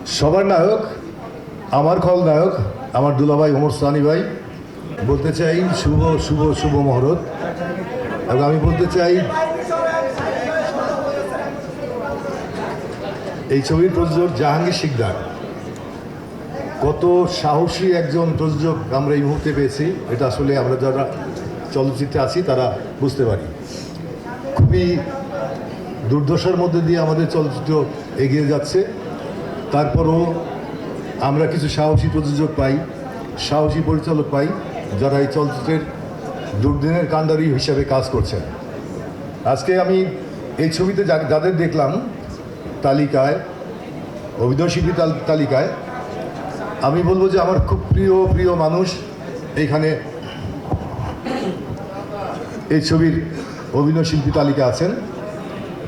সবার নায়ক, আমার খলনায়ক, আমার দুলাভাই ওমর সানি ভাই। বলতে চাই শুভ শুভ শুভ মহরত। এবং আমি বলতে চাই এই ছবির প্রযোজক জাহাঙ্গীর শিকদার কত সাহসী একজন প্রযোজক আমরা এই মুহূর্তে পেয়েছি, এটা আসলে আমরা যারা চলচ্চিত্রে আছি তারা বুঝতে পারি। খুবই দুর্দশার মধ্যে দিয়ে আমাদের চলচ্চিত্র এগিয়ে যাচ্ছে, তারপরও আমরা কিছু সাহসী প্রযোজক পাই, সাহসী পরিচালক পাই, যারা এই চলচ্চিত্রের দুর্দিনের কাণ্ডারি হিসাবে কাজ করছেন। আজকে আমি এই ছবিতে যাদের দেখলাম তালিকায়, অভিনয়শিল্পী তালিকায়, আমি বলবো যে আমার খুব প্রিয় প্রিয় মানুষ এইখানে এই ছবির অভিনয়শিল্পী তালিকা আছেন।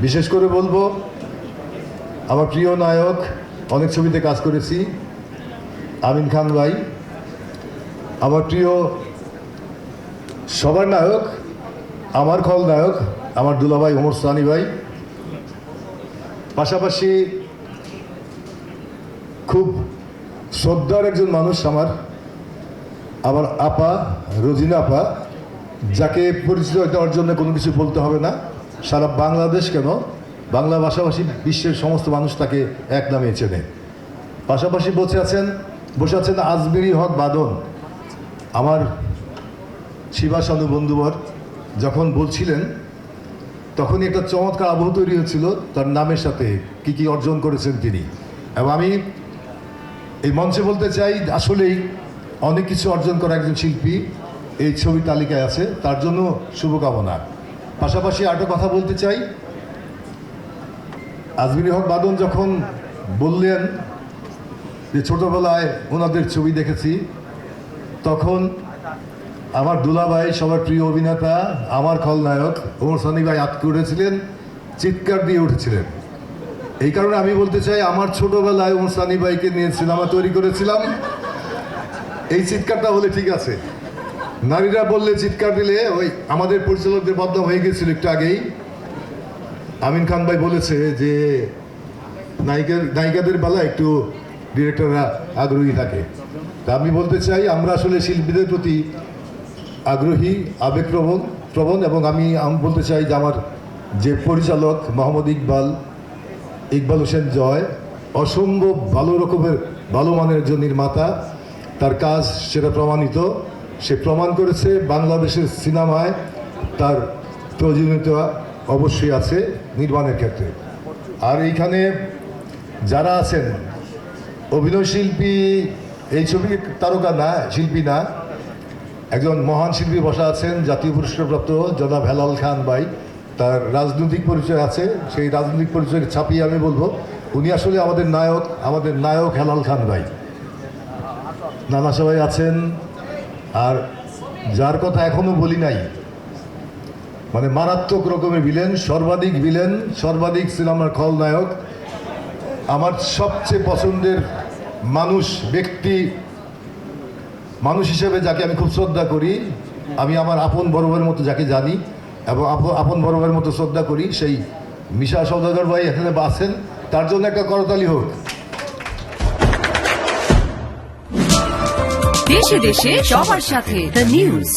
বিশেষ করে বলবো আমার প্রিয় নায়ক, অনেক ছবিতে কাজ করেছি, আমিন খান ভাই। আমার প্রিয় সবার নায়ক, আমার খলনায়ক, আমার দুলাভাই ওমর সানি ভাই। পাশাপাশি খুব শ্রদ্ধার একজন মানুষ আমার আপা রোজিনা আপা, যাকে পরিচিত দেওয়ার জন্য কোনো কিছু বলতে হবে না। সারা বাংলাদেশ কেন, বাংলা ভাষাভাষী বিশ্বের সমস্ত মানুষ তাকে এক নামে চেনে। পাশাপাশি বসে আছেন আজমিরি হক বাদন, আমার শিবাসানু বন্ধুবর। যখন বলছিলেন তখনই একটা চমৎকার আবহ তৈরি হয়েছিল তার নামের সাথে, কি কি অর্জন করেছেন তিনি। এবং আমি এই মঞ্চে বলতে চাই আসলেই অনেক কিছু অর্জন করা একজন শিল্পী এই ছবি তালিকায় আছে, তার জন্য শুভকামনা। পাশাপাশি আরেকটা কথা বলতে চাই, আজমিরি হক বাদন যখন বললেন যে ছোটবেলায় ওনাদের ছবি দেখেছি, তখন আমার দুলাভাই, সবার প্রিয় অভিনেতা, আমার খলনায়ক ওমর সানি ভাই আটকে উঠেছিলেন, চিৎকার দিয়ে উঠেছিলেন। এই কারণে আমি বলতে চাই আমার ছোটবেলায় ওমর সানি ভাইকে নিয়ে সিনেমা তৈরি করেছিলাম। এই চিৎকারটা হলে ঠিক আছে, নারীরা বললে চিৎকার দিলে ওই আমাদের পরিচালকদের বদনাম হয়ে গেছিল একটু আগেই। আমিন খান ভাই বলেছে যে নায়িকাদের বেলা একটু ডিরেক্টররা আগ্রহী থাকে। তা আমি বলতে চাই আমরা আসলে শিল্পীদের প্রতি আগ্রহী, আবেগপ্রবণ। এবং আমি বলতে চাই যে আমার যে পরিচালক মোহাম্মদ ইকবাল হোসেন জয় অসম্ভব ভালো মানের একজন নির্মাতা। তার কাজ সেটা প্রমাণিত, সে প্রমাণ করেছে। বাংলাদেশের সিনেমায় তার প্রয়োজনীয়তা অবশ্যই আছে নির্মাণের ক্ষেত্রে। আর এইখানে যারা আছেন অভিনয় শিল্পী, এই ছবির তারকা না, শিল্পী না, একজন মহান শিল্পী বসা আছেন, জাতীয় পুরস্কারপ্রাপ্ত জনাব হেলাল খান ভাই। তার রাজনৈতিক পরিচয় আছে, সেই রাজনৈতিক পরিচয়কে ছাপিয়ে আমি বলবো উনি আসলে আমাদের নায়ক হেলাল খান ভাই। নানা সবাই আছেন। আর যার কথা এখনো বলি নাই, মানে মারাত্মক রকমের সর্বাধিক সিনেমার খলনায়ক, আমার সবচেয়ে পছন্দের মানুষ হিসেবে যাকে আমি খুব শ্রদ্ধা করি, আমি আমার আপন বড় ভাইয়ের মতো যাকে জানি এবং আপন বড় ভাইয়ের মতো শ্রদ্ধা করি, সেই মিশা সওদাগর ভাই এখানে আছেন, তার জন্য একটা করতালি হোক। দেশে দেশে সবার সাথে দ্য নিউজ।